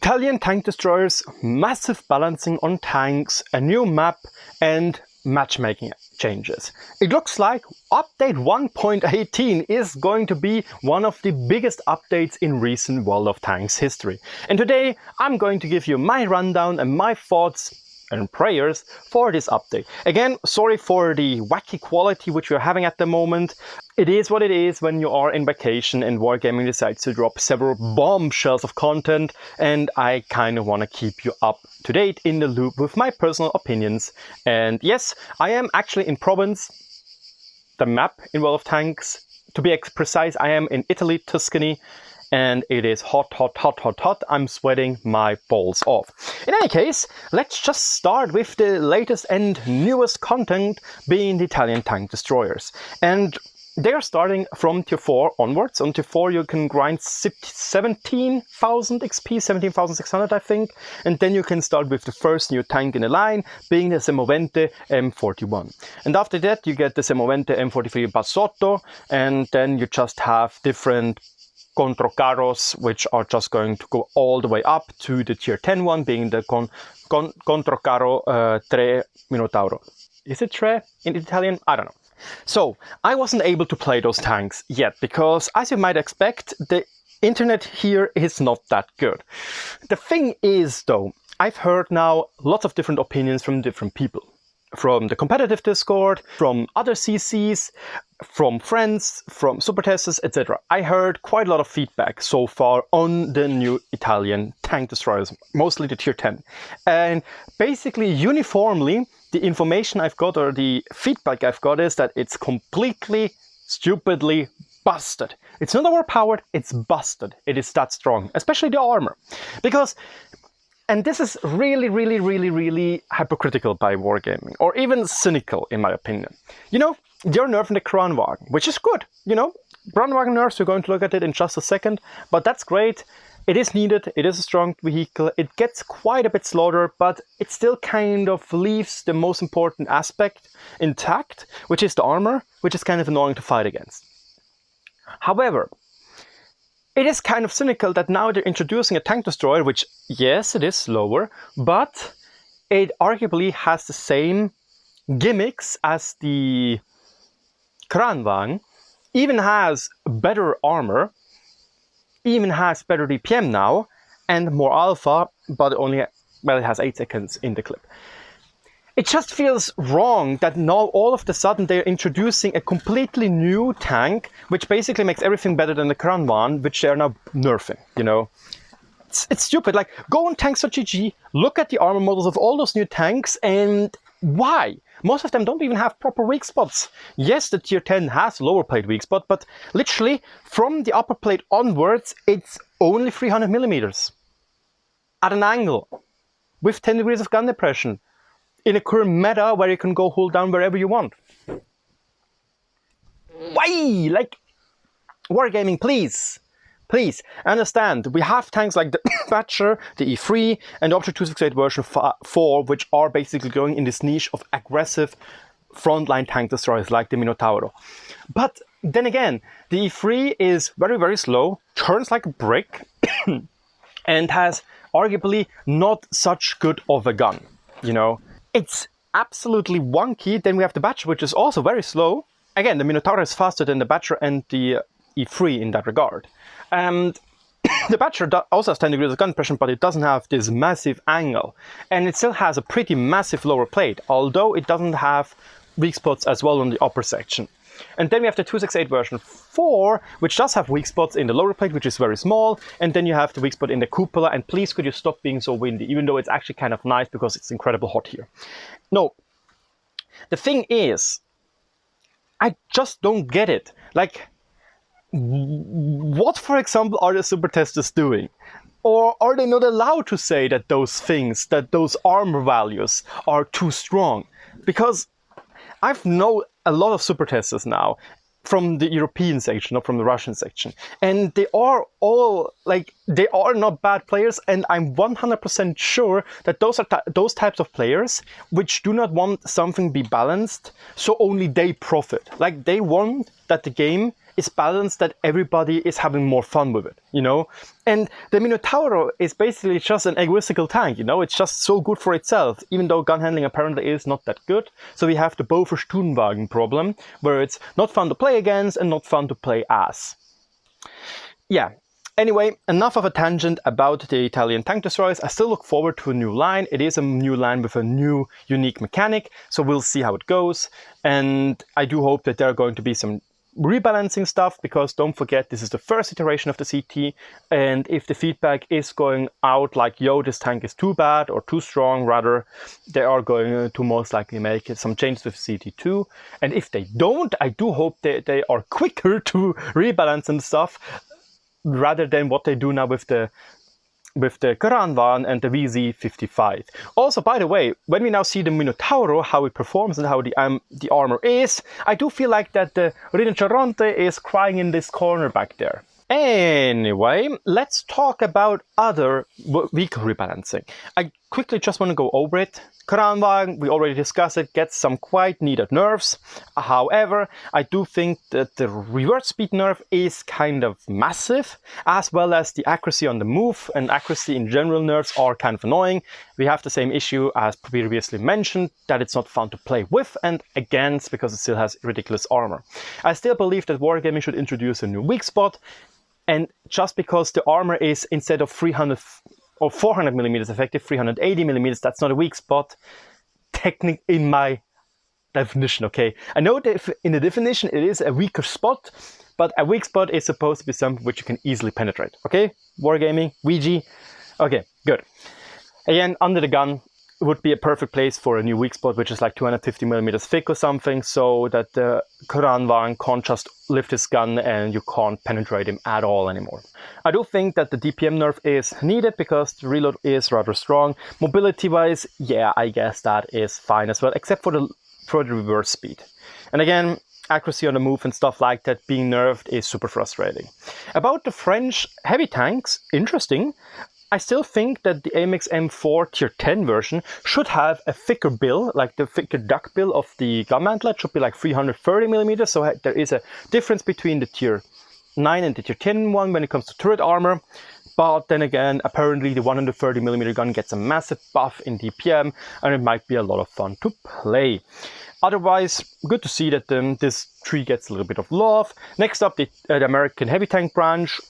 Italian tank destroyers, massive balancing on tanks, a new map and matchmaking changes. It looks like update 1.18 is going to be one of the biggest updates in recent World of Tanks history. And today I'm going to give you my rundown and my thoughts and prayers for this update. Again, sorry for the wacky quality which we're having at the moment. It is what it is when you are in vacation and Wargaming decides to drop several bombshells of content, and I kind of want to keep you up to date in the loop with my personal opinions. And yes, I am actually in Provence, the map in World of Tanks. To be precise, I am in Italy, Tuscany, and it is hot, hot, hot, hot, hot. I'm sweating my balls off. In any case, let's just start with the latest and newest content, being the Italian tank destroyers. And they are starting from tier 4 onwards. On tier 4 you can grind 17,000 XP, 17,600 I think. And then you can start with the first new tank in the line, being the Semovente M41. And after that you get the Semovente M43 Bassotto, and then you just have different Controcarros, which are just going to go all the way up to the tier 10 one, being the Controcarro 3 Minotauro. Is it 3 in Italian? I don't know. So, I wasn't able to play those tanks yet, because as you might expect, the internet here is not that good. The thing is though, I've heard now lots of different opinions from different people. From the competitive Discord, from other CCs, from friends, from super testers, etc. I heard quite a lot of feedback so far on the new Italian tank destroyers, mostly the tier 10. And basically, uniformly, the information I've got, or the feedback I've got, is that it's completely, stupidly busted. It's not overpowered, it's busted. It is that strong, especially the armor. Because, and this is really, really, really, really hypocritical by Wargaming, or even cynical in my opinion. You know, they're nerfing the Kranwagen, which is good. You know, Kranwagen nerfs, we're going to look at it in just a second, but that's great. It is needed, it is a strong vehicle, it gets quite a bit slower, but it still kind of leaves the most important aspect intact, which is the armor, which is kind of annoying to fight against. However, it is kind of cynical that now they're introducing a tank destroyer, which, yes, it is slower, but it arguably has the same gimmicks as the Kranwagen, even has better armor, even has better DPM now, and more alpha, but only, well, it has 8 seconds in the clip. It just feels wrong that now all of a sudden they're introducing a completely new tank, which basically makes everything better than the Kranwagen, which they're now nerfing, you know. It's stupid. Like, go on tanks.gg, look at the armor models of all those new tanks, and why? Most of them don't even have proper weak spots. Yes, the tier 10 has lower plate weak spot, but literally from the upper plate onwards, it's only 300 millimeters at an angle with 10 degrees of gun depression in a current meta where you can go hull down wherever you want. Why? Like, Wargaming, please. Please, understand, we have tanks like the Thatcher, the E3, and the Option 268 version 4, which are basically going in this niche of aggressive frontline tank destroyers like the Minotauro. But then again, the E3 is very, very slow, turns like a brick, and has arguably not such good of a gun, you know. It's absolutely wonky. Then we have the Batcher, which is also very slow. Again, the Minotauro is faster than the Batcher and the E3 in that regard. And the Batcher also has 10 degrees of gun depression, but it doesn't have this massive angle. And it still has a pretty massive lower plate, although it doesn't have weak spots as well on the upper section. And then we have the 268 version 4, which does have weak spots in the lower plate, which is very small. And then you have the weak spot in the cupola. And please, could you stop being so windy, even though it's actually kind of nice because it's incredibly hot here. No, the thing is, I just don't get it. Like, what, for example, are the super testers doing? Or are they not allowed to say that those things, that those armor values are too strong? Because I've known a lot of super testers now from the European section, not from the Russian section. And they are all, like, they are not bad players, and I'm 100% sure that those are those types of players which do not want something be balanced, so only they profit. Like, they want that the game is balanced that everybody is having more fun with it, you know? And the Minotauro is basically just an egoistical tank, you know? It's just so good for itself, even though gun handling apparently is not that good. So we have the Boffer-Sturmwagen problem, where it's not fun to play against and not fun to play as. Yeah. Anyway, enough of a tangent about the Italian tank destroyers. I still look forward to a new line. It is a new line with a new unique mechanic, so we'll see how it goes. And I do hope that there are going to be some rebalancing stuff, because don't forget, this is the first iteration of the CT, and if the feedback is going out like, yo, this tank is too bad or too strong, rather, they are going to most likely make some changes with CT2. And if they don't, I do hope they are quicker to rebalance and stuff, rather than what they do now with the Kran and the VZ55. Also, by the way, when we now see the Minotauro, how it performs and how the armor is, I do feel like that the Rinoceronte is crying in this corner back there. Anyway, let's talk about other vehicle rebalancing. I quickly just want to go over it. Kranwagen, we already discussed it, gets some quite needed nerfs. However, I do think that the reverse speed nerf is kind of massive, as well as the accuracy on the move and accuracy in general nerfs are kind of annoying. We have the same issue as previously mentioned, that it's not fun to play with and against because it still has ridiculous armor. I still believe that Wargaming should introduce a new weak spot, and just because the armor is, instead of 300 or 400 millimeters effective, 380 millimeters, that's not a weak spot, technically in my definition, okay? I know that in the definition it is a weaker spot, but a weak spot is supposed to be something which you can easily penetrate, okay? Wargaming, Ouija, okay, good. Again, under the gun would be a perfect place for a new weak spot, which is like 250 millimeters thick or something, so that the Kranwagen can't just lift his gun and you can't penetrate him at all anymore. I do think that the DPM nerf is needed because the reload is rather strong. Mobility-wise, yeah, I guess that is fine as well, except for the reverse speed. And again, accuracy on the move and stuff like that being nerfed is super frustrating. About the French heavy tanks, interesting. I still think that the AMX M4 tier 10 version should have a thicker bill, like the thicker duck bill of the gun mantlet. It should be like 330 millimeters, so there is a difference between the tier 9 and the tier 10 one when it comes to turret armor. But then again, apparently the 130 millimeter gun gets a massive buff in DPM, and it might be a lot of fun to play. Otherwise, good to see that this tree gets a little bit of love. Next up, the American heavy tank branch.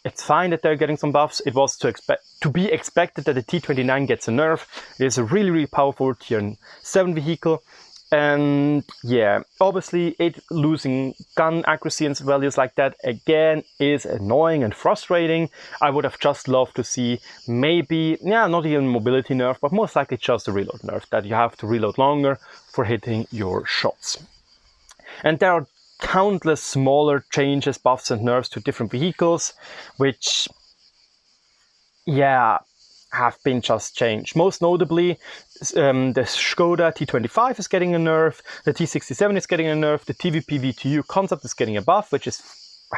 It's fine that they're getting some buffs. It was to be expected that the T29 gets a nerf. It is a really, really powerful tier 7 vehicle. And yeah, obviously it losing gun accuracy and values like that again is annoying and frustrating. I would have just loved to see maybe, yeah, not even mobility nerf, but most likely just a reload nerf, that you have to reload longer for hitting your shots. And there are countless smaller changes, buffs and nerfs to different vehicles, which, yeah, have been just changed. Most notably, the Skoda T25 is getting a nerf, the T67 is getting a nerf, the TVP VTU concept is getting a buff, which is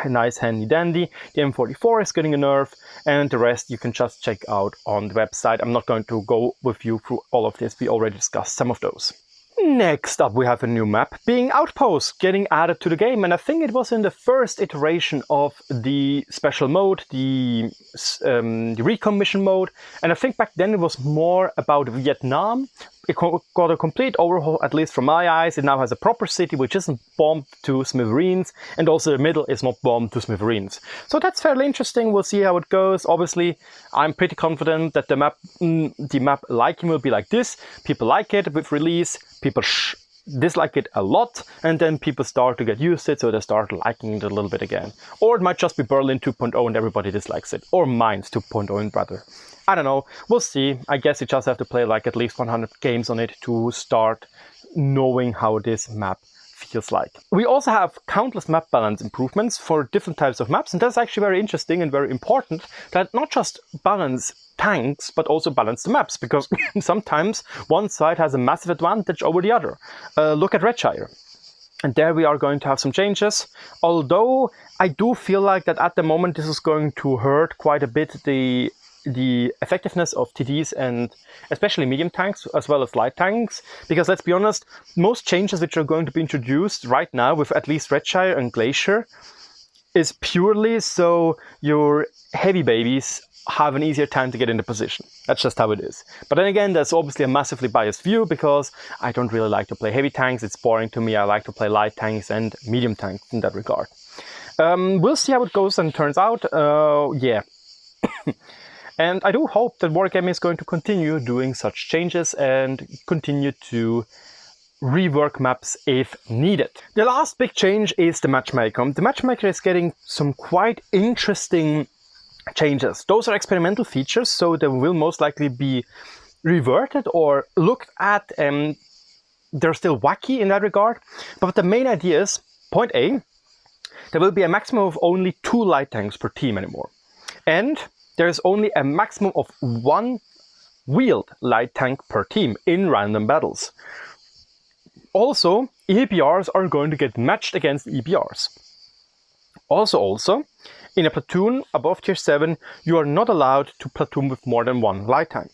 nice, handy dandy. The M44 is getting a nerf, and the rest you can just check out on the website. I'm not going to go with you through all of this, we already discussed some of those. Next up, we have a new map being Outpost getting added to the game, and I think it was in the first iteration of the special mode, the recon mission mode, and I think back then it was more about Vietnam. It got a complete overhaul, at least from my eyes. It now has a proper city which isn't bombed to smithereens, and also the middle is not bombed to smithereens. So that's fairly interesting. We'll see how it goes. Obviously, I'm pretty confident that the map liking will be like this. People like it with release, people dislike it a lot, and then people start to get used to it, so they start liking it a little bit again. Or it might just be Berlin 2.0 and everybody dislikes it, or Mainz 2.0 rather. I don't know, we'll see. I guess you just have to play like at least 100 games on it to start knowing how this map feels like. We also have countless map balance improvements for different types of maps, and that's actually very interesting and very important, that not just balance tanks but also balance the maps, because sometimes one side has a massive advantage over the other. Look at Redshire. And there we are going to have some changes, although I do feel like that at the moment this is going to hurt quite a bit the the effectiveness of TDs and especially medium tanks as well as light tanks, because let's be honest, most changes which are going to be introduced right now with at least Redshire and Glacier is purely so your heavy babies have an easier time to get into position. That's just how it is. But then again, that's obviously a massively biased view because I don't really like to play heavy tanks. It's boring to me. I like to play light tanks and medium tanks in that regard. We'll see how it goes and turns out. Yeah. And I do hope that Wargaming is going to continue doing such changes and continue to rework maps if needed. The last big change is the Matchmaker. The Matchmaker is getting some quite interesting changes. Those are experimental features, so they will most likely be reverted or looked at, and they're still wacky in that regard. But the main idea is, point A, there will be a maximum of only 2 light tanks per team anymore. And there is only a maximum of 1 wheeled light tank per team in random battles. Also, EBRs are going to get matched against EBRs. Also, in a platoon above tier 7, you are not allowed to platoon with more than 1 light tank.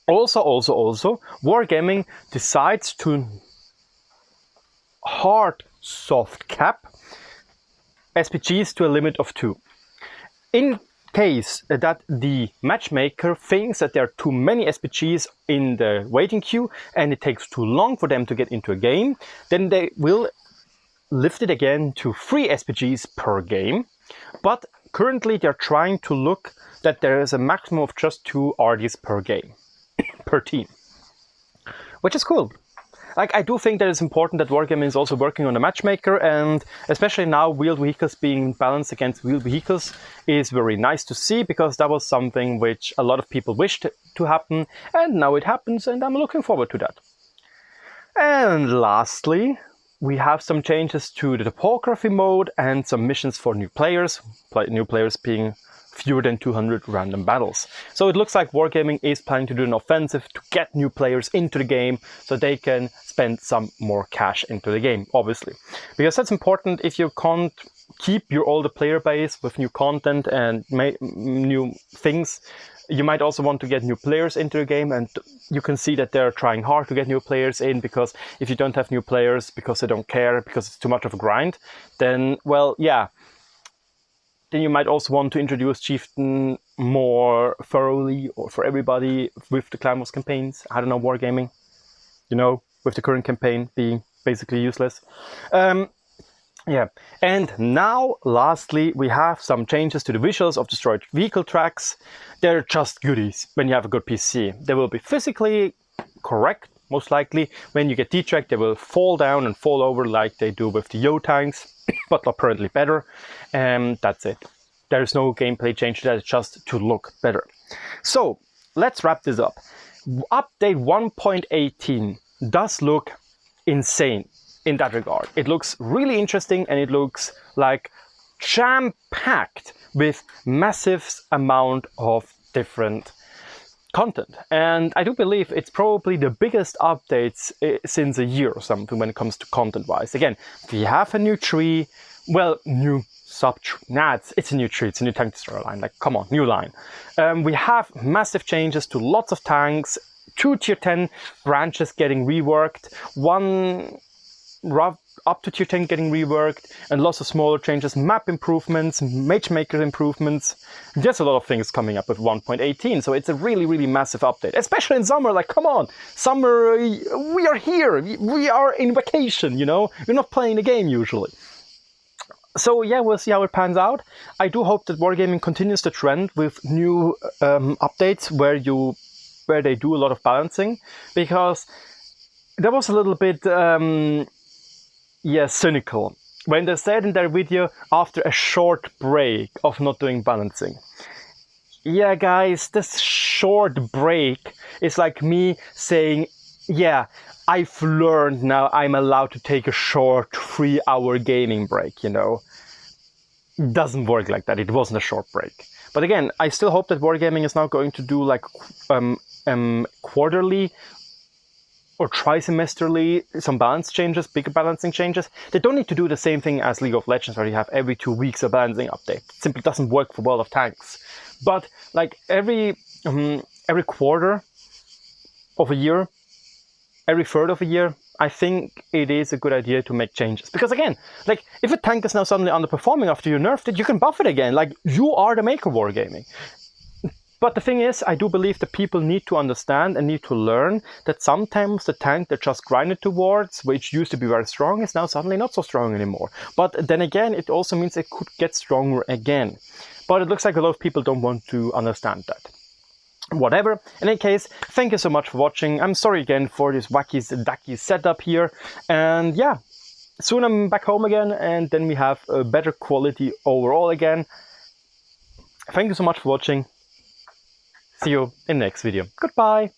Also, Wargaming decides to hard soft cap SPGs to a limit of 2. In case that the matchmaker thinks that there are too many SPGs in the waiting queue and it takes too long for them to get into a game, then they will lift it again to 3 SPGs per game. But currently they're trying to look that there is a maximum of just 2 RDs per game, per team, which is cool. Like, I do think that it's important that Wargaming is also working on a matchmaker, and especially now wheeled vehicles being balanced against wheeled vehicles is very nice to see, because that was something which a lot of people wished to happen, and now it happens, and I'm looking forward to that. And lastly, we have some changes to the topography mode and some missions for new players being fewer than 200 random battles. So it looks like Wargaming is planning to do an offensive to get new players into the game so they can spend some more cash into the game, obviously. Because that's important. If you can't keep your older player base with new content and new things, you might also want to get new players into the game, and you can see that they're trying hard to get new players in, because if you don't have new players because they don't care, because it's too much of a grind, then, well, yeah, then you might also want to introduce Chieftain more thoroughly or for everybody with the Clan Wars campaigns. I don't know, Wargaming, you know, with the current campaign being basically useless. Yeah, and now lastly we have some changes to the visuals of destroyed vehicle tracks. They're just goodies when you have a good PC. They will be physically correct, most likely. When you get detracked, they will fall down and fall over like they do with the youuuu tanks, but apparently better. And that's it. There's no gameplay change, that is just to look better. So let's wrap this up. Update 1.18 does look insane in that regard. It looks really interesting, and it looks like jam-packed with massive amount of different content. And I do believe it's probably the biggest updates since a year or something when it comes to content-wise. Again, we have a new tree, well, new sub-tree. Nah, it's a new tree, it's a new tank destroyer line. Like, come on, new line. We have massive changes to lots of tanks, 2 tier 10 branches getting reworked, 1 up to tier 10 getting reworked, and lots of smaller changes, map improvements, matchmaker improvements. There's a lot of things coming up with 1.18, so it's a really, really massive update, especially in summer. Like, come on, summer, we are here, we are in vacation, you know, we're not playing the game usually. So yeah, we'll see how it pans out. I do hope that Wargaming continues the trend with new updates where they do a lot of balancing, because that was a little bit cynical when they said in their video after a short break of not doing balancing. Yeah, guys, this short break is like me saying, yeah, I've learned now I'm allowed to take a short 3-hour gaming break, you know. It doesn't work like that. It wasn't a short break. But again, I still hope that Wargaming is now going to do like quarterly or trisemesterly some balance changes, bigger balancing changes. They don't need to do the same thing as League of Legends, where you have every 2 weeks a balancing update. It simply doesn't work for World of Tanks. But like every quarter of a year, every third of a year, I think it is a good idea to make changes. Because again, like if a tank is now suddenly underperforming after you nerfed it, you can buff it again. Like you are the maker Wargaming. But the thing is, I do believe that people need to understand and need to learn that sometimes the tank that just grinded towards, which used to be very strong, is now suddenly not so strong anymore. But then again, it also means it could get stronger again. But it looks like a lot of people don't want to understand that. Whatever. In any case, thank you so much for watching. I'm sorry again for this wacky setup here. And yeah, soon I'm back home again, and then we have a better quality overall again. Thank you so much for watching. See you in the next video. Goodbye.